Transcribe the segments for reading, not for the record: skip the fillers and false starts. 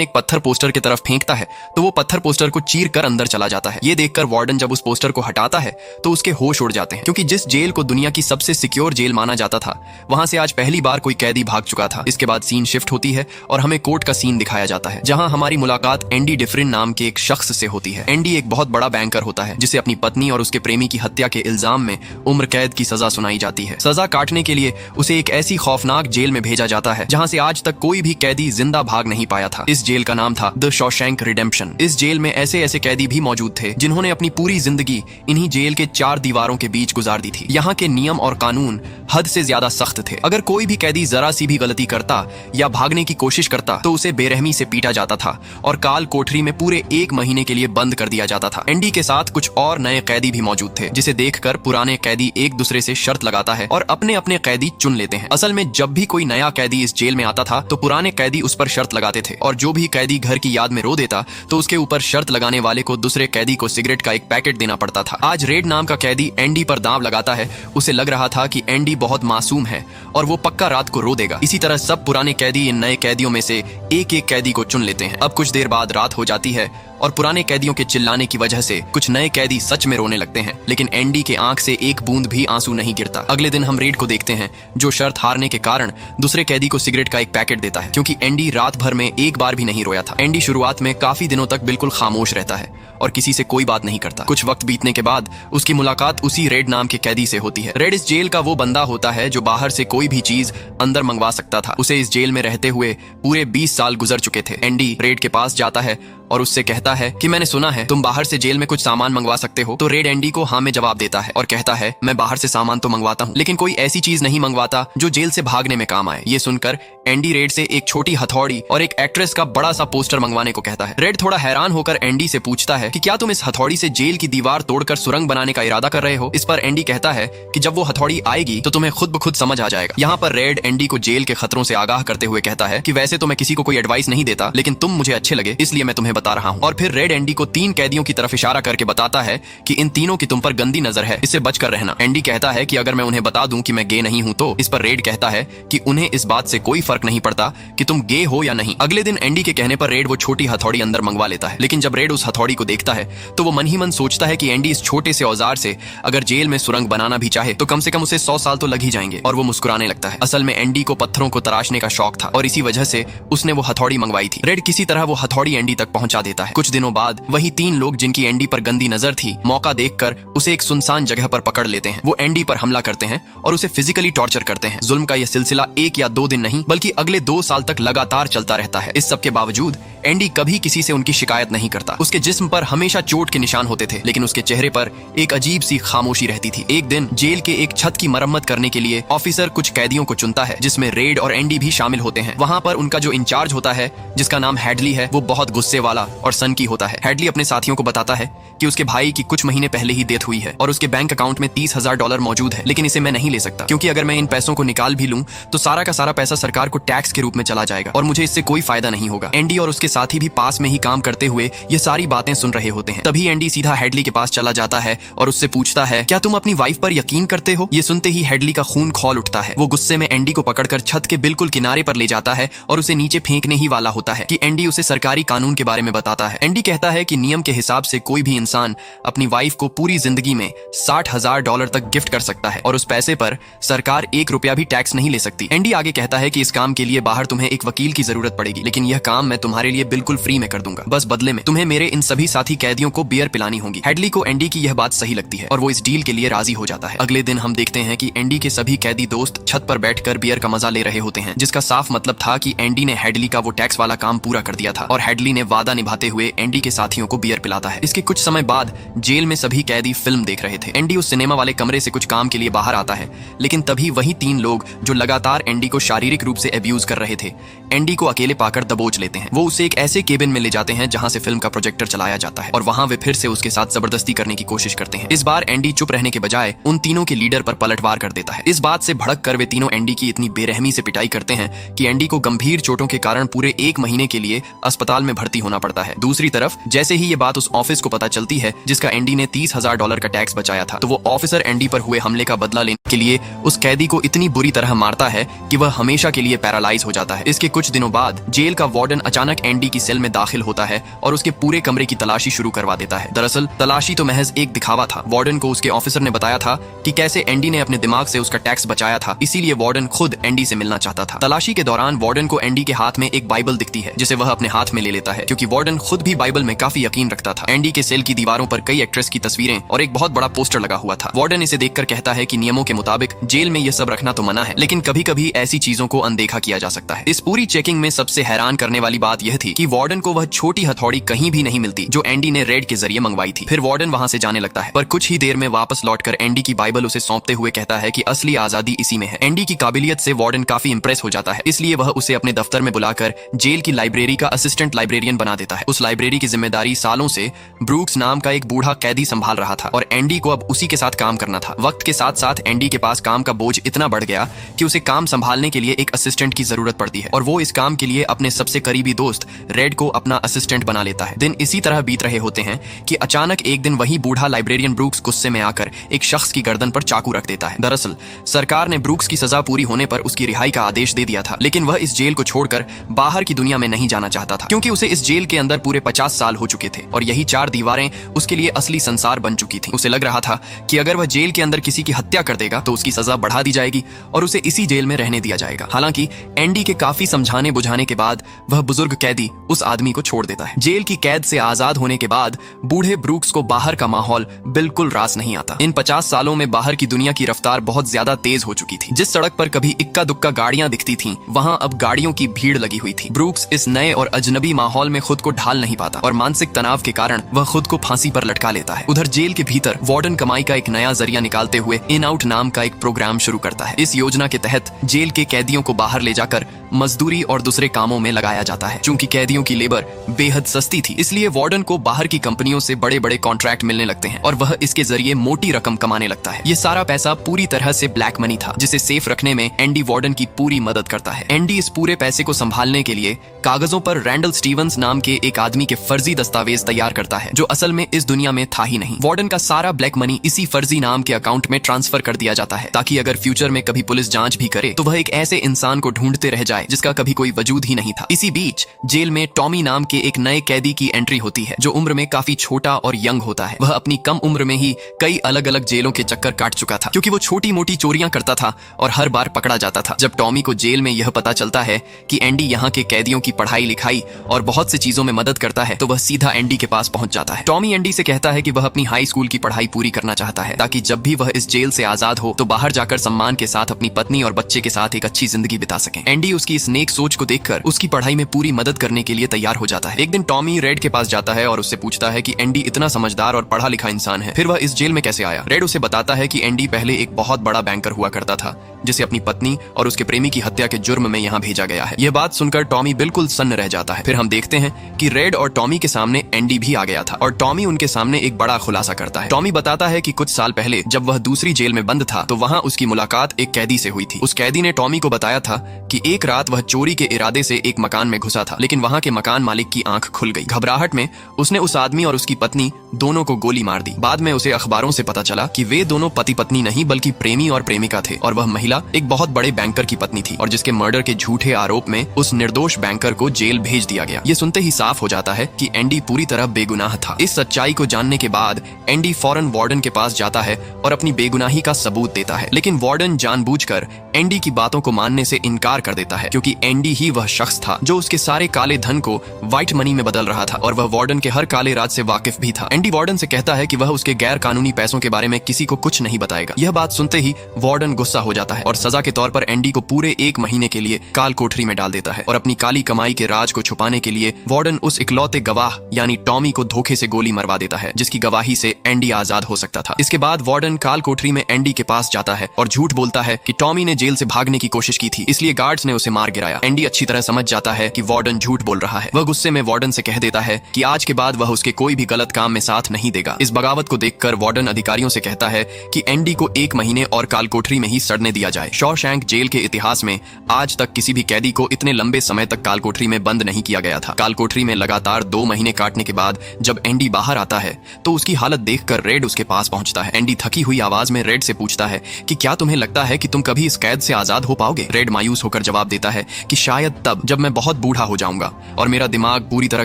एक पत्थर पोस्टर की तरफ फेंकता है तो वो पत्थर पोस्टर को चीर कर अंदर चला जाता है। ये देखकर वार्डन जब उस पोस्टर को हटाता है तो उसके होश उड़ जाते हैं, क्योंकि जिस जेल को दुनिया की सबसे सिक्योर जेल माना जाता था वहां से आज पहली बार कोई कैदी भाग चुका था। इसके बाद सीन शिफ्ट होती है और हमें कोर्ट का सीन दिखाया जाता है, जहां हमारी मुलाकात एंडी डिफरिन नाम के एक शख्स से होती है। एंडी एक बहुत बड़ा बैंकर होता है जिसे अपनी पत्नी और उसके प्रेमी की हत्या के इल्जाम में उम्र कैद की सजा सुनाई जाती है। सजा काटने के लिए उसे एक ऐसी खौफनाक जेल में भेजा जाता है जहां से आज तक कोई भी कैदी जिंदा भाग नहीं पाया था। इस जेल का नाम था द शॉशैंक रिडेम्पशन। इस जेल में ऐसे ऐसे कैदी भी मौजूद थे जिन्होंने अपनी पूरी जिंदगी इन्हीं जेल के 4 दीवारों के बीच गुजार दी थी। यहाँ के नियम और कानून हद से ज्यादा सख्त थे। अगर कोई भी कैदी जरा सी भी गलती करता या भागने की कोशिश करता तो उसे बेरहमी से पीटा जाता था और काल कोठरी में पूरे 1 महीने के लिए बंद कर दिया जाता था। एंडी के साथ कुछ और नए कैदी भी मौजूद थे, जिसे देखकर पुराने कैदी एक दूसरे से शर्त लगाता है और अपने अपने कैदी चुन लेते हैं। असल में जब भी कोई नया कैदी इस जेल में आता था तो पुराने कैदी उस पर शर्त लगाते थे, और जो भी कैदी घर की याद में रो देता तो उसके ऊपर शर्त लगाने वाले को दूसरे कैदी को सिगरेट का एक पैकेट देना पड़ता था। आज रेड नाम का कैदी एंडी पर दांव लगाता है। उसे लग रहा था कि एंडी बहुत मासूम है और वो पक्का रात को रो देगा। इसी तरह सब पुराने कैदी इन नए कैदियों में से एक एक कैदी को चुन लेते हैं। अब कुछ देर बाद रात हो जाती है और पुराने कैदियों के चिल्लाने की वजह से कुछ नए कैदी सच में रोने लगते हैं, लेकिन एंडी के आंख से एक बूंद भी आंसू नहीं गिरता। अगले दिन हम रेड को देखते हैं, जो शर्त हारने के कारण दूसरे कैदी को सिगरेट का एक पैकेट देता है, क्योंकि एंडी रात भर में एक बार भी नहीं रोया था। एंडी शुरुआत में काफी दिनों तक बिल्कुल खामोश रहता है और किसी से कोई बात नहीं करता। कुछ वक्त बीतने के बाद उसकी मुलाकात उसी रेड नाम के कैदी से होती है। रेड इस जेल का वो बंदा होता है जो बाहर से कोई भी चीज अंदर मंगवा सकता था। उसे इस जेल में रहते हुए पूरे 20 साल गुजर चुके थे। एंडी रेड के पास जाता है और उससे कहता है कि मैंने सुना है तुम बाहर से जेल में कुछ सामान मंगवा सकते हो। तो रेड एंडी को हाँ में जवाब देता है और कहता है मैं बाहर से सामान तो मंगवाता हूँ, लेकिन कोई ऐसी चीज नहीं मंगवाता जो जेल से भागने में काम आए। ये सुनकर एंडी रेड से एक छोटी हथौड़ी और एक एक्ट्रेस का बड़ा सा पोस्टर मंगवाने को कहता है। रेड थोड़ा हैरान होकर एंडी से पूछता है कि क्या तुम इस हथौड़ी से जेल की दीवार तोड़कर सुरंग बनाने का इरादा कर रहे हो। इस पर एंडी कहता है कि जब वो हथौड़ी आएगी तो तुम्हें खुद ब खुद समझ आ जाएगा। यहाँ पर रेड एंडी को जेल के खतरों से आगाह करते हुए कहता है कि वैसे तो मैं किसी को कोई एडवाइस नहीं देता, लेकिन तुम मुझे अच्छे लगे इसलिए मैं तुम्हें बता रहा हूँ। और फिर रेड एंडी को 3 कैदियों की तरफ इशारा करके बताता है कि इन तीनों की तुम पर गंदी नजर है, इससे बचकर रहना। एंडी कहता है कि अगर मैं उन्हें बता दूं कि मैं गे नहीं हूं तो। इस पर रेड कहता है कि उन्हें इस बात से कोई फर्क नहीं पड़ता कि तुम गे हो या नहीं। अगले दिन एंडी के कहने पर रेड वो छोटी हथौड़ी अंदर मंगवा लेता है, लेकिन जब रेड उस हथौड़ी को देखता है तो वो मन ही मन सोचता है कि एंडी इस छोटे से औजार से अगर जेल में सुरंग बनाना भी चाहे तो कम से कम उसे 100 साल तो लग ही जाएंगे, और वो मुस्कुराने लगता है। असल में एंडी को पत्थरों को तराशने का शौक था और इसी वजह से उसने वो हथौड़ी मंगवाई थी। रेड किसी तरह वो हथौड़ी एंडी तक पहुंचा देता है। कुछ दिनों बाद वही 3 लोग जिनकी एंडी पर गंदी नजर थी, मौका देखकर उसे एक सुनसान जगह पर पकड़ लेते हैं। वो एंडी पर हमला करते हैं और उसे फिजिकली टॉर्चर करते हैं। जुल्म का यह सिलसिला 1 या 2 दिन नहीं बल्कि अगले 2 साल तक लगातार चलता रहता है। इस सब के बावजूद एंडी कभी किसी से उनकी शिकायत नहीं करता। उसके जिस्म पर हमेशा चोट के निशान होते थे, लेकिन उसके चेहरे पर एक अजीब सी खामोशी रहती थी। एक दिन जेल के एक छत की मरम्मत करने के लिए ऑफिसर कुछ कैदियों को चुनता है, जिसमें रेड और एंडी भी शामिल होते हैं। वहाँ पर उनका जो इंचार्ज होता है, जिसका नाम हैडली है, वो बहुत गुस्से वाला और सनकी होता है। हैडली अपने साथियों को बताता है कि उसके भाई की कुछ महीने पहले ही डेथ हुई है और उसके बैंक अकाउंट में $30,000 मौजूद है, लेकिन इसे मैं नहीं ले सकता क्योंकि अगर मैं इन पैसों को निकाल भी लूं तो सारा का सारा पैसा सरकार को टैक्स के रूप में चला जाएगा और मुझे इससे कोई फायदा नहीं होगा। एंडी और उसके साथी भी पास में ही काम करते हुए ये सारी बातें सुन रहे होते हैं। तभी एंडी सीधा हैडली के पास चला जाता है और उससे पूछता है क्या तुम अपनी वाइफ पर यकीन करते हो। ये सुनते ही हैडली का खून खौल उठता है। वो गुस्से में एंडी को पकड़कर छत के बिल्कुल किनारे पर ले जाता है और उसे नीचे फेंकने ही वाला होता है कि एंडी उसे सरकारी कानून के बारे में बताता है। एंडी कहता है कि नियम के हिसाब से कोई भी इंसान अपनी वाइफ को पूरी जिंदगी में $60,000 तक गिफ्ट कर सकता है और उस पैसे पर सरकार 1 रुपया भी टैक्स नहीं ले सकती। एंडी आगे कहता है कि इस काम के लिए बाहर तुम्हें एक वकील की जरूरत पड़ेगी, लेकिन यह काम मैं तुम्हारे लिए बिल्कुल फ्री में कर दूंगा। बस बदले में तुम्हें मेरे इन सभी साथी कैदियों को बियर पिलानी होगी। हैडली को एंडी की यह बात सही लगती है और वो इस डील के लिए राजी हो जाता है। अगले दिन हम देखते हैं कि एंडी के सभी कैदी दोस्त छत पर बैठकर बियर का मजा ले रहे होते हैं, जिसका साफ मतलब था कि एंडी ने हैडली का वो टैक्स वाला काम पूरा कर दिया था और हैडली ने वादा निभाते हुए एंडी के साथियों को बियर पिलाता है। इसके कुछ समय बाद जेल में सभी कैदी फिल्म देख रहे थे। एंडी उस सिनेमा वाले कमरे से कुछ काम के लिए बाहर आता है, लेकिन तभी वही 3 लोग जो लगातार एंडी को शारीरिक रूप से अब्यूज कर रहे थे, एंडी को अकेले पाकर दबोच लेते हैं। वो उसे एक ऐसे केबिन में ले जाते हैं जहां से फिल्म का प्रोजेक्टर चलाया जाता है और वहां वे फिर से उसके साथ जबरदस्ती करने की कोशिश करते हैं। इस बार एंडी चुप रहने के बजाय उन तीनों के लीडर पर पलटवार कर देता है। इस बात से भड़क कर वे तीनों एंडी की इतनी बेरहमी से पिटाई करते हैं कि एंडी को गंभीर चोटों के कारण पूरे 1 महीने के लिए अस्पताल में भर्ती होना पड़ता है। दूसरी तरफ जैसे ही ये बात उस ऑफिस को पता चलती है जिसका एंडी ने $30,000 का टैक्स बचाया था, तो वो ऑफिसर एंडी पर हुए हमले का बदला लेने के लिए उस कैदी को इतनी बुरी तरह मारता है कि वह हमेशा के लिए पैरालाइज हो जाता है। इसके कुछ दिनों बाद जेल का वार्डन अचानक एंडी एंडी की सेल में दाखिल होता है और उसके पूरे कमरे की तलाशी शुरू करवा देता है। दरअसल तलाशी तो महज एक दिखावा था। वार्डन को उसके ऑफिसर ने बताया था कि कैसे एंडी ने अपने दिमाग से उसका टैक्स बचाया था, इसीलिए वार्डन खुद एंडी से मिलना चाहता था। तलाशी के दौरान वार्डन को एंडी के हाथ में एक बाइबल दिखती है जिसे वह अपने हाथ में ले लेता है, क्योंकि वार्डन खुद भी बाइबल में काफी यकीन रखता था। एंडी के सेल की दीवारों पर कई एक्ट्रेस की तस्वीरें और एक बहुत बड़ा पोस्टर लगा हुआ था। वार्डन इसे देखकर कहता है कि नियमों के मुताबिक जेल में यह सब रखना तो मना है, लेकिन कभी कभी ऐसी चीजों को अनदेखा किया जा सकता है। इस पूरी चेकिंग में सबसे हैरान करने वाली बात यह थी कि वार्डन को वह छोटी हथौड़ी कहीं भी नहीं मिलती जो एंडी ने रेड के जरिए मंगवाई थी। फिर वार्डन वहां से जाने लगता है, पर कुछ ही देर में वापस लौटकर एंडी की बाइबल उसे सौंपते हुए कहता है कि असली आजादी इसी में है। एंडी की काबिलियत से वार्डन काफी इंप्रेस हो जाता है, इसलिए वह उसे अपने दफ्तर में बुलाकर जेल की लाइब्रेरी का असिस्टेंट लाइब्रेरियन बना देता है। उस लाइब्रेरी की जिम्मेदारी सालों से ब्रूक्स नाम का एक बूढ़ा कैदी संभाल रहा था और एंडी को अब उसी के साथ काम करना था। वक्त के साथ साथ एंडी के पास काम का बोझ इतना बढ़ गया कि उसे काम संभालने के लिए एक असिस्टेंट की जरूरत पड़ती है और वो इस काम के लिए अपने सबसे करीबी दोस्त रेड को अपना असिस्टेंट बना लेता है। दिन इसी तरह बीत रहे होते हैं कि अचानक एक दिन वही बूढ़ा लाइब्रेरियन ब्रूक्स गुस्से में आकर एक शख्स की गर्दन पर चाकू रख देता है। दरअसल सरकार ने ब्रूक्स की सजा पूरी होने पर उसकी रिहाई का आदेश दे दिया था, लेकिन वह इस जेल को छोड़कर बाहर की दुनिया में नहीं जाना चाहता था, क्योंकि उसे इस जेल के अंदर पूरे 50 साल हो चुके थे और यही 4 दीवारें उसके लिए असली संसार बन चुकी थी। उसे लग रहा था कि अगर वह जेल के अंदर किसी की हत्या कर देगा तो उसकी सजा बढ़ा दी जाएगी और उसे इसी जेल में रहने दिया जाएगा। हालांकि एंडी के काफी समझाने बुझाने के बाद वह बुजुर्ग कैदी उस आदमी को छोड़ देता है। जेल की कैद से आजाद होने के बाद बूढ़े ब्रूक्स को बाहर का माहौल बिल्कुल रास नहीं आता। इन 50 सालों में बाहर की दुनिया की रफ्तार बहुत ज्यादा तेज हो चुकी थी। जिस सड़क पर कभी इक्का दुक्का गाड़ियां दिखती थीं, वहां अब गाड़ियों की भीड़ लगी हुई थी। ब्रूक्स इस नए और अजनबी माहौल में खुद को ढाल नहीं पाता और मानसिक तनाव के कारण वह खुद को फांसी पर लटका लेता है। उधर जेल के भीतर वार्डन कमाई का एक नया जरिया निकालते हुए इन आउट नाम का एक प्रोग्राम शुरू करता है। इस योजना के तहत जेल के कैदियों को बाहर ले जाकर मजदूरी और दूसरे कामों में लगाया जाता है। चूंकि कैदियों की लेबर बेहद सस्ती थी, इसलिए वार्डन को बाहर की कंपनियों से बड़े बड़े कॉन्ट्रैक्ट मिलने लगते हैं और वह इसके जरिए मोटी रकम कमाने लगता है। ये सारा पैसा पूरी तरह से ब्लैक मनी था, जिसे सेफ रखने में एंडी वार्डन की पूरी मदद करता है। एंडी इस पूरे पैसे को संभालने के लिए कागजों पर रैंडल स्टीवंस नाम के एक आदमी के फर्जी दस्तावेज तैयार करता है, जो असल में इस दुनिया में था ही नहीं। वार्डन का सारा ब्लैक मनी इसी फर्जी नाम के अकाउंट में ट्रांसफर कर दिया जाता है, ताकि अगर फ्यूचर में कभी पुलिस जांच भी करे तो वह एक ऐसे इंसान को ढूंढते रह जाए जिसका कभी कोई वजूद ही नहीं था। इसी बीच जेल में टॉमी नाम के एक नए कैदी की एंट्री होती है, जो उम्र में काफी छोटा और यंग होता है। वह अपनी कम उम्र में ही कई अलग अलग जेलों के चक्कर काट चुका था, क्योंकि वो छोटी मोटी चोरियां करता था और हर बार पकड़ा जाता था। जब टॉमी को जेल में यह पता चलता है कि एंडी यहाँ के कैदियों की पढ़ाई लिखाई और बहुत सी चीजों में मदद करता है, तो वह सीधा एंडी के पास पहुंच जाता है। टॉमी एंडी से कहता है कि वह अपनी हाई स्कूल की पढ़ाई पूरी करना चाहता है, ताकि जब भी वह इस जेल से आजाद हो तो बाहर जाकर सम्मान के साथ अपनी पत्नी और बच्चे के साथ एक अच्छी जिंदगी बिता सके। एंडी उसकी इस नेक सोच को देखकर उसकी पढ़ाई में पूरी मदद करने के लिए तैयार हो जाता है। एक दिन टॉमी रेड के पास जाता है और उससे पूछता है कि एंडी इतना समझदार और पढ़ा लिखा इंसान है, फिर वह इस जेल में कैसे आया। रेड उसे बताता है कि एंडी पहले एक बहुत बड़ा बैंकर हुआ करता था, जिसे अपनी पत्नी और उसके प्रेमी की हत्या के जुर्म में यहाँ भेजा गया है। यह बात सुनकर टॉमी बिल्कुल सन्न रह जाता है। फिर हम देखते हैं कि रेड और टॉमी के सामने एंडी भी आ गया था और टॉमी उनके सामने एक बड़ा खुलासा करता है। टॉमी बताता है कि कुछ साल पहले जब वह दूसरी जेल में बंद था तो वहाँ उसकी मुलाकात एक कैदी से हुई थी। उस कैदी ने टॉमी को बताया था कि एक रात वह चोरी के इरादे से एक मकान में घुसा था, लेकिन वहाँ के मकान मालिक की आंख खुल गई। घबराहट में उसने उस आदमी और उसकी पत्नी दोनों को गोली मार दी। बाद में उसे अखबारों से पता चला कि वे दोनों पति पत्नी नहीं बल्कि प्रेमी और प्रेमिका थे और वह महिला एक बहुत बड़े बैंकर की पत्नी थी और जिसके मर्डर के झूठे आरोप में उस निर्दोष बैंकर को जेल भेज दिया गया। ये सुनते ही साफ हो जाता है कि एंडी पूरी तरह बेगुनाह था। इस सच्चाई को जानने के बाद एंडी फौरन वार्डन के पास जाता है और अपनी बेगुनाही का सबूत देता है, लेकिन वार्डन जानबूझकर एंडी की बातों को मानने से इनकार कर देता है, क्योंकि एंडी ही वह शख्स था जो उसके सारे काले धन को व्हाइट मनी में बदल रहा था और वह वार्डन के हर काले राज से वाकिफ भी था। एंडी वार्डन से कहता है कि वह उसके गैर कानूनी पैसों के बारे में किसी को कुछ नहीं बताएगा। यह बात सुनते ही वार्डन गुस्सा हो जाता है और सजा के तौर पर एंडी को पूरे 1 महीने के लिए काल कोठरी में डाल देता है और अपनी काली कमाई के राज को छुपाने के लिए वार्डन उस इकलौते गवाह यानी टॉमी को धोखे से गोली मरवा देता है, जिसकी गवाही से एंडी आजाद हो सकता था। इसके बाद वार्डन काल कोठरी में एंडी के पास जाता है और झूठ बोलता है कि टॉमी ने जेल से भागने की कोशिश की थी, इसलिए गार्ड्स ने उसे मार गिराया। एंडी अच्छी तरह समझ जाता है कि वार्डन झूठ बोल रहा है। वह गुस्से में वार्डन से कह देता है कि आज के बाद वह उसके कोई भी गलत काम में साथ नहीं देगा। इस बगावत को देखकर वार्डन अधिकारियों से कहता है कि एंडी को 1 महीने और काल कोठरी में ही सड़ने दिया जाए। शॉशैंक जेल के इतिहास में आज तक किसी भी कैदी को इतने लंबे समय तक काल कोठरी में बंद नहीं किया गया था। काल कोठरी में लगातार 2 महीने काटने के बाद जब एंडी बाहर आता है तो उसकी हालत देखकर रेड उसके पास पहुंचता है। एंडी थकी हुई आवाज में रेड से पूछता है कि क्या तुम्हें लगता है कि तुम कभी इस कैद से आजाद हो पाओगे। रेड मायूस होकर जवाब देता है कि शायद तब जब मैं बहुत बूढ़ा हो जाऊंगा। दूंगा और मेरा दिमाग पूरी तरह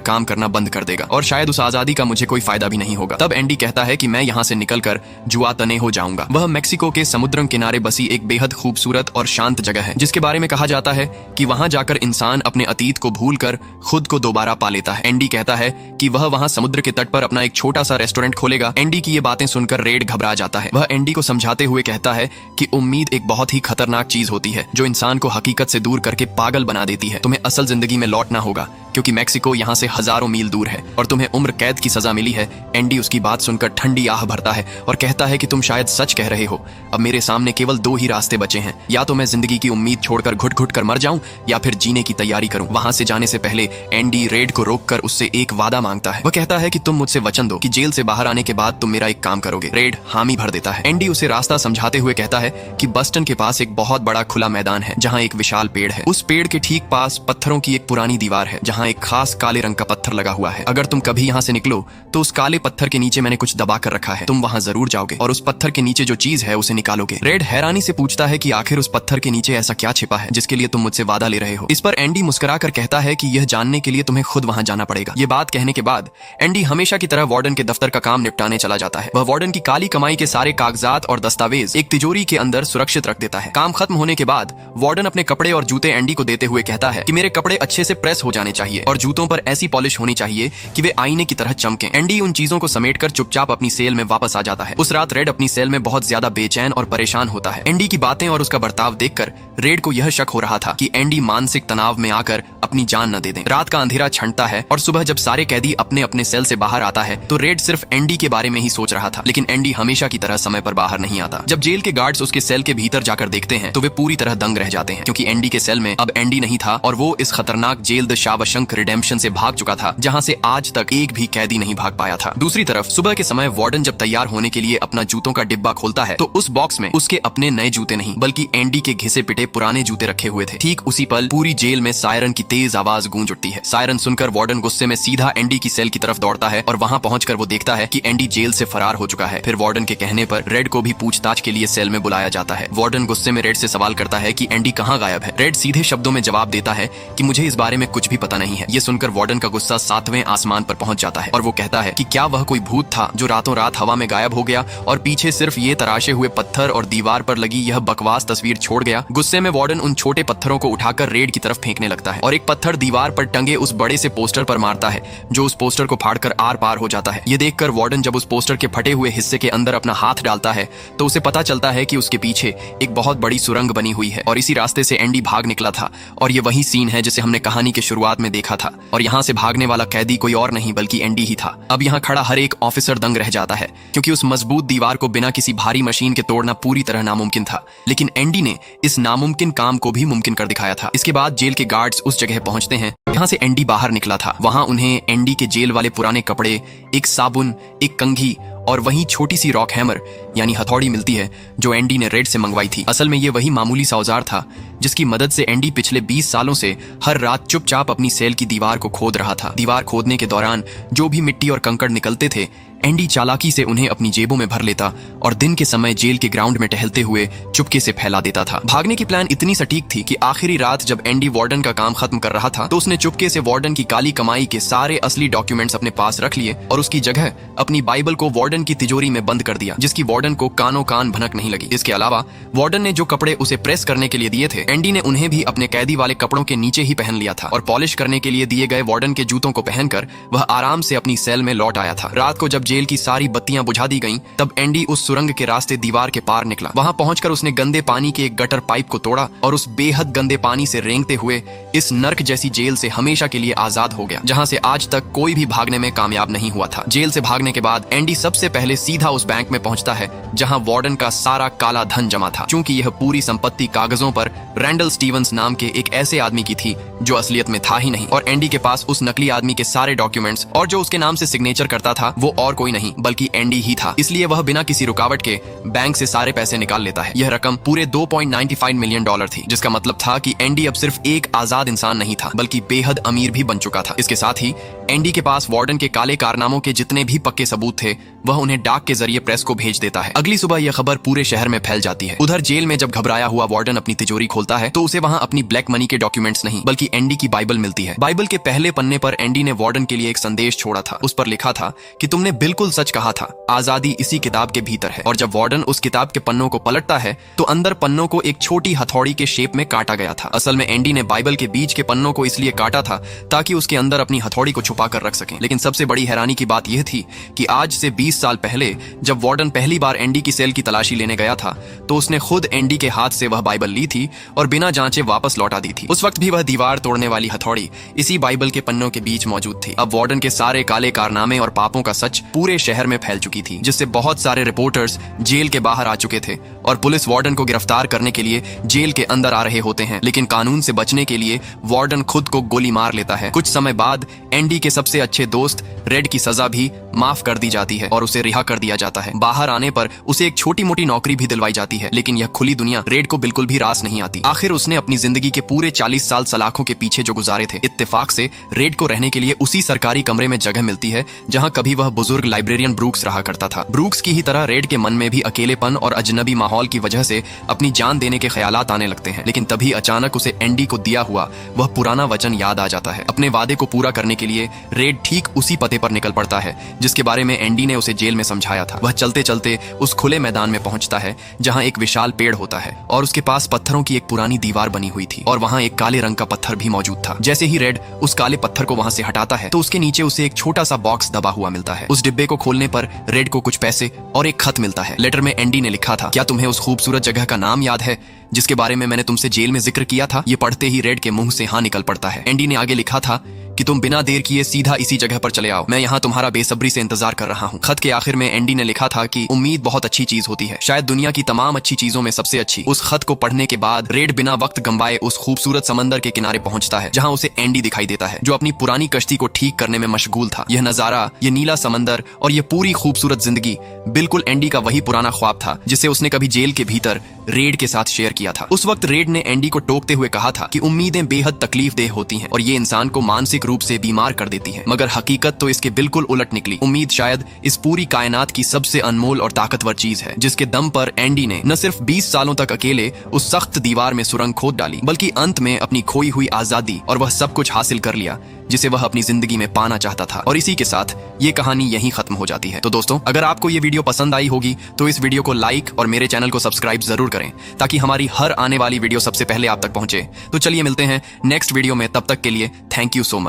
काम करना बंद कर देगा और शायद उस आजादी का मुझे कोई फायदा भी नहीं होगा। तब एंडी कहता है कि मैं यहाँ से निकलकर जुआ तने हो जाऊंगा। वह मेक्सिको के समुद्र किनारे बसी एक बेहद खूबसूरत और शांत जगह है जिसके बारे में कहा जाता है कि वहां जाकर इंसान अपने अतीत को भूलकर खुद को दोबारा पा लेता है। एंडी कहता है कि वह वहां समुद्र के तट पर अपना एक छोटा सा रेस्टोरेंट खोलेगा। एंडी की ये बातें सुनकर रेड घबरा जाता है। वह एंडी को समझाते हुए कहता है कि उम्मीद एक बहुत ही खतरनाक चीज होती है जो इंसान को हकीकत से दूर करके पागल बना देती है। तुम्हें असल जिंदगी में लौटना होगा क्योंकि मेक्सिको यहाँ से हजारों मील दूर है और तुम्हें उम्र कैद की सजा मिली है। एंडी उसकी बात सुनकर ठंडी आह भरता है और कहता है कि तुम शायद सच कह रहे हो। अब मेरे सामने केवल 2 ही रास्ते बचे हैं, या तो मैं जिंदगी की उम्मीद छोड़कर घुट घुट कर मर जाऊं या फिर जीने की तैयारी करूं। वहां से जाने से पहले एंडी रेड को रोककर उससे एक वादा मांगता है। वह कहता है कि तुम मुझसे वचन दो कि जेल से बाहर आने के बाद तुम मेरा एक काम करोगे। रेड हामी भर देता है। एंडी उसे रास्ता समझाते हुए कहता है कि बस्टन के पास एक बहुत बड़ा खुला मैदान है जहाँ एक विशाल पेड़ है। उस पेड़ के ठीक पास पत्थरों की एक पुरानी दीवार है जहाँ एक खास काले रंग का पत्थर लगा हुआ है। अगर तुम कभी यहाँ से निकलो तो उस काले पत्थर के नीचे मैंने कुछ दबा कर रखा है। तुम वहाँ जरूर जाओगे और उस पत्थर के नीचे जो चीज है उसे निकालोगे। रेड हैरानी से पूछता है कि आखिर उस पत्थर के नीचे ऐसा क्या छिपा है जिसके लिए तुम मुझसे वादा ले रहे हो। इस पर एंडी मुस्कुराकर कहता है कि यह जानने के लिए तुम्हें खुद वहां जाना पड़ेगा। ये बात कहने के बाद एंडी हमेशा की तरह वार्डन के दफ्तर का काम निपटाने चला जाता है। वह वार्डन की काली कमाई के सारे कागजात और दस्तावेज एक तिजोरी के अंदर सुरक्षित रख देता है। काम खत्म होने के बाद वार्डन अपने कपड़े और जूते एंडी को देते हुए कहता है कि मेरे कपड़े अच्छे से प्रेस हो जाने चाहिए और जूतों पर ऐसी पॉलिश होनी चाहिए कि वे आईने की तरह चमकें। एंडी उन चीजों को समेटकर चुपचाप अपनी सेल में वापस आ जाता है। उस रात रेड अपनी सेल में बहुत ज्यादा बेचैन और परेशान होता है। एंडी की बातें और उसका बर्ताव देखकर रेड को यह शक हो रहा था कि एंडी मानसिक तनाव में आकर अपनी जान न दे दें। रात का अंधेरा छंटता है और सुबह जब सारे कैदी अपने अपने सेल से बाहर आता है तो रेड सिर्फ एंडी के बारे में ही सोच रहा था। लेकिन एंडी हमेशा की तरह समय पर बाहर नहीं आता। जब जेल के गार्ड्स उसके सेल के भीतर जाकर देखते हैं तो वे पूरी तरह दंग रह जाते हैं क्योंकि एंडी के सेल में अब एंडी नहीं था और वो इस खतरनाक जेल द शावशंक रिडेम्पशन से भाग चुका था जहां से आज तक एक भी कैदी नहीं भाग पाया था। दूसरी तरफ सुबह के समय वार्डन जब तैयार होने के लिए अपना जूतों का डिब्बा खोलता है तो उस बॉक्स में उसके अपने नए जूते नहीं बल्कि एंडी के घिसे पिटे पुराने जूते रखे हुए थे। ठीक उसी पल पूरी जेल में सायरन की तेज आवाज गूंज उठती है। सायरन सुनकर वार्डन गुस्से में सीधा एंडी की सेल की तरफ दौड़ता है और वहां पहुंचकर वो देखता है कि एंडी जेल से फरार हो चुका है। फिर वार्डन के कहने पर रेड को भी पूछताछ के लिए सेल में बुलाया जाता है। वार्डन गुस्से में रेड से सवाल करता है कि एंडी कहाँ गायब है। रेड सीधे शब्दों में जवाब देता है कि मुझे इस बारे में कुछ भी पता नहीं है। ये सुनकर वार्डन का गुस्सा 7वें आसमान पर पहुंच जाता है और वो कहता है कि क्या वह कोई भूत था जो रातों रात हवा में गायब हो गया और पीछे सिर्फ ये तराशे हुए पत्थर और दीवार पर लगी यह बकवास तस्वीर छोड़ गया। गुस्से में वार्डन उन छोटे पत्थरों को उठाकर रेड की तरफ फेंकने लगता है और एक पत्थर दीवार पर टंगे उस बड़े से पोस्टर पर मारता है जो उस पोस्टर को फाड़कर आर पार हो जाता है। ये देखकर वार्डन जब उस पोस्टर के फटे हुए हिस्से के अंदर अपना हाथ डालता है तो उसे पता चलता है कि उसके पीछे एक बहुत बड़ी सुरंग बनी हुई है और इसी रास्ते से एंडी भाग निकला था और ये वही सीन है जिसे हमने कहानी के शुरुआत में देखा था और यहाँ से भागने वाला कैदी कोई और नहीं बल्कि एंडी ही था। अब यहाँ खड़ा हर एक ऑफिसर दंग रह जाता है क्योंकि उस मजबूत दीवार को बिना किसी भारी मशीन के तोड़ना पूरी तरह नामुमकिन था, लेकिन एंडी ने इस नामुमकिन काम को भी मुमकिन कर दिखाया था। इसके बाद जेल के गार्ड्स उस जगह पहुंचते हैं जहां से एंडी बाहर निकला था। वहां उन्हें एंडी के जेल वाले पुराने कपड़े, एक साबुन, एक कंघी और वहीं छोटी सी रॉक हैमर यानी हथौड़ी मिलती है जो एंडी ने रेड से मंगवाई थी। असल में ये वही मामूली सा औजार था जिसकी मदद से एंडी पिछले 20 सालों से हर रात चुपचाप अपनी सेल की दीवार को खोद रहा था। दीवार खोदने के दौरान जो भी मिट्टी और कंकड़ निकलते थे एंडी चालाकी से उन्हें अपनी जेबों में भर लेता और दिन के समय जेल के ग्राउंड में टहलते हुए चुपके से फैला देता था। भागने की प्लान इतनी सटीक थी कि आखिरी रात जब एंडी वार्डन का काम खत्म कर रहा था तो उसने चुपके से वार्डन की काली कमाई के सारे असली डॉक्यूमेंट्स अपने पास रख लिए और उसकी जगह अपनी बाइबल को वार्डन की तिजोरी में बंद कर दिया जिसकी वार्डन को कानों कान भनक नहीं लगी। इसके अलावा वार्डन ने जो कपड़े उसे प्रेस करने के लिए दिए थे एंडी ने उन्हें भी अपने कैदी वाले कपड़ों के नीचे ही पहन लिया था और पॉलिश करने के लिए दिए गए वार्डन के जूतों को पहनकर वह आराम से अपनी सेल में लौट आया था। रात को जब जेल की सारी बत्तियां बुझा दी गईं, तब एंडी उस सुरंग के रास्ते दीवार के पार निकला। वहां पहुंचकर उसने गंदे पानी के एक गटर पाइप को तोड़ा और उस बेहद गंदे पानी से रेंगते हुए इस नर्क जैसी जेल से हमेशा के लिए आजाद हो गया जहां से आज तक कोई भी भागने में कामयाब नहीं हुआ था। जेल से भागने के बाद एंडी सबसे पहले सीधा उस बैंक में पहुंचता है जहां वार्डन का सारा काला धन जमा था। चूंकि यह पूरी संपत्ति कागजों पर रैंडल स्टीवंस नाम के एक ऐसे आदमी की थी जो असलियत में था ही नहीं और एंडी के पास उस नकली आदमी के सारे डॉक्यूमेंट्स और जो उसके नाम से सिग्नेचर करता था वो और कोई नहीं बल्कि एंडी ही था। इसलिए वह बिना किसी रुकावट के बैंक से सारे पैसे निकाल लेता है। यह रकम पूरे $2.95 मिलियन थी जिसका मतलब था कि एंडी अब सिर्फ एक आजाद इंसान नहीं था बल्कि बेहद अमीर भी बन चुका था। इसके साथ ही एंडी के पास वार्डन के काले कारनामों के जितने भी पक्के सबूत थे वह उन्हें डाक के जरिए प्रेस को भेज देता है। अगली सुबह यह खबर पूरे शहर में फैल जाती है। उधर जेल में जब घबराया हुआ वार्डन अपनी तिजोरी खोलता है तो उसे वहां अपनी ब्लैक मनी के डॉक्यूमेंट्स नहीं बल्कि कि एंडी की बाइबल मिलती है। बाइबल के पहले पन्ने पर एंडी ने वार्डन के लिए एक संदेश छोड़ा था। उस पर लिखा था कि तुमने बिल्कुल सच कहा था, आजादी इसी किताब के भीतर है। और जब वार्डन उस किताब के पन्नों को पलटता है तो अंदर पन्नों को एक छोटी हथौड़ी के शेप में काटा गया था। असल में एंडी ने बाइबल के बीच के पन्नों को इसलिए काटा था ताकि उसके अंदर अपनी हथौड़ी को छुपा कर रख सकें। लेकिन सबसे बड़ी हैरानी की बात यह थी कि आज से 20 साल पहले जब वार्डन पहली बार एंडी की सेल की तलाशी लेने गया था तो उसने खुद एंडी के हाथ से वह बाइबल ली थी और बिना जांचे वापस लौटा दी थी। उस वक्त भी वह दीवार तोड़ने वाली हथौड़ी इसी बाइबल के पन्नों के बीच मौजूद थी। अब वार्डन के सारे काले कारनामे और पापों का सच पूरे शहर में फैल चुकी थी, जिससे बहुत सारे रिपोर्टर्स जेल के बाहर आ चुके थे और पुलिस वार्डन को गिरफ्तार करने के लिए जेल के अंदर आ रहे होते हैं। लेकिन कानून से बचने के लिए वार्डन खुद को गोली मार लेता है। कुछ समय बाद एंडी के सबसे अच्छे दोस्त रेड की सजा भी माफ कर दी जाती है और उसे रिहा कर दिया जाता है। बाहर आने पर उसे एक छोटी मोटी नौकरी भी दिलवाई जाती है, लेकिन यह खुली दुनिया रेड को बिल्कुल भी रास नहीं आती। आखिर उसने अपनी जिंदगी के पूरे 40 साल सलाखों के पीछे जो गुजारे थे, इत्तेफाक से रेड को रहने के लिए उसी सरकारी कमरे में जगह मिलती है जहां कभी वह बुजुर्ग लाइब्रेरियन ब्रूक्स रहा करता था। ब्रूक्स की ही तरह रेड के मन में भी अकेलेपन और अजनबी माहौल की वजह से अपनी जान देने के ख्यालात आने लगते हैं। लेकिन तभी अचानक उसे एंडी को दिया हुआ वह पुराना वचन याद आ जाता है। अपने वादे को पूरा करने के लिए रेड ठीक उसी पते पर निकल पड़ता है जिसके बारे में एंडी ने उसे जेल में समझाया था। वह चलते चलते उस खुले मैदान में पहुंचता है जहां एक विशाल पेड़ होता है और उसके पास पत्थरों की एक पुरानी दीवार बनी हुई थी और वहां एक काले रंग का पत्थर भी मौजूद था। जैसे ही रेड उस काले पत्थर को वहां से हटाता है तो उसके नीचे उसे एक छोटा सा बॉक्स दबा हुआ मिलता है। उस डिब्बे को खोलने पर रेड को कुछ पैसे और एक खत मिलता है। लेटर में एंडी ने लिखा था, क्या तुम्हें उस खूबसूरत जगह का नाम याद है जिसके बारे में मैंने तुमसे जेल में जिक्र किया था? ये पढ़ते ही रेड के मुंह से हाँ निकल पड़ता है। एंडी ने आगे लिखा था कि तुम बिना देर किए सीधा इसी जगह पर चले आओ, मैं यहाँ तुम्हारा बेसब्री से इंतजार कर रहा हूँ। खत के आखिर में एंडी ने लिखा था कि उम्मीद बहुत अच्छी चीज होती है, शायद दुनिया की तमाम अच्छी चीजों में सबसे अच्छी। उस खत को पढ़ने के बाद रेड बिना वक्त गंवाए उस खूबसूरत समंदर के किनारे पहुंचता है जहाँ उसे एंडी दिखाई देता है जो अपनी पुरानी कश्ती को ठीक करने में मशगूल था। यह नजारा, यह नीला समंदर और यह पूरी खूबसूरत जिंदगी बिल्कुल एंडी का वही पुराना ख्वाब था जिसे उसने कभी जेल के भीतर रेड के साथ शेयर किया था। उस वक्त रेड ने एंडी को टोकते हुए कहा था कि उम्मीदें बेहद तकलीफ देह होती हैं और ये इंसान को मानसिक रूप से बीमार कर देती है, मगर हकीकत तो इसके बिल्कुल उलट निकली। उम्मीद शायद इस पूरी कायनात की सबसे अनमोल और ताकतवर चीज है जिसके दम पर एंडी ने न सिर्फ 20 सालों तक अकेले उस सख्त दीवार में सुरंग खोद डाली, बल्कि अंत में अपनी खोई हुई आजादी और वह सब कुछ हासिल कर लिया जिसे वह अपनी जिंदगी में पाना चाहता था। और इसी के साथ ये कहानी यहीं खत्म हो जाती है। तो दोस्तों, अगर आपको ये वीडियो पसंद आई होगी तो इस वीडियो को लाइक और मेरे चैनल को सब्सक्राइब जरूर करें ताकि हमारी हर आने वाली वीडियो सबसे पहले आप तक पहुंचे। तो चलिए मिलते हैं नेक्स्ट वीडियो में, तब तक के लिए थैंक यू सो मच।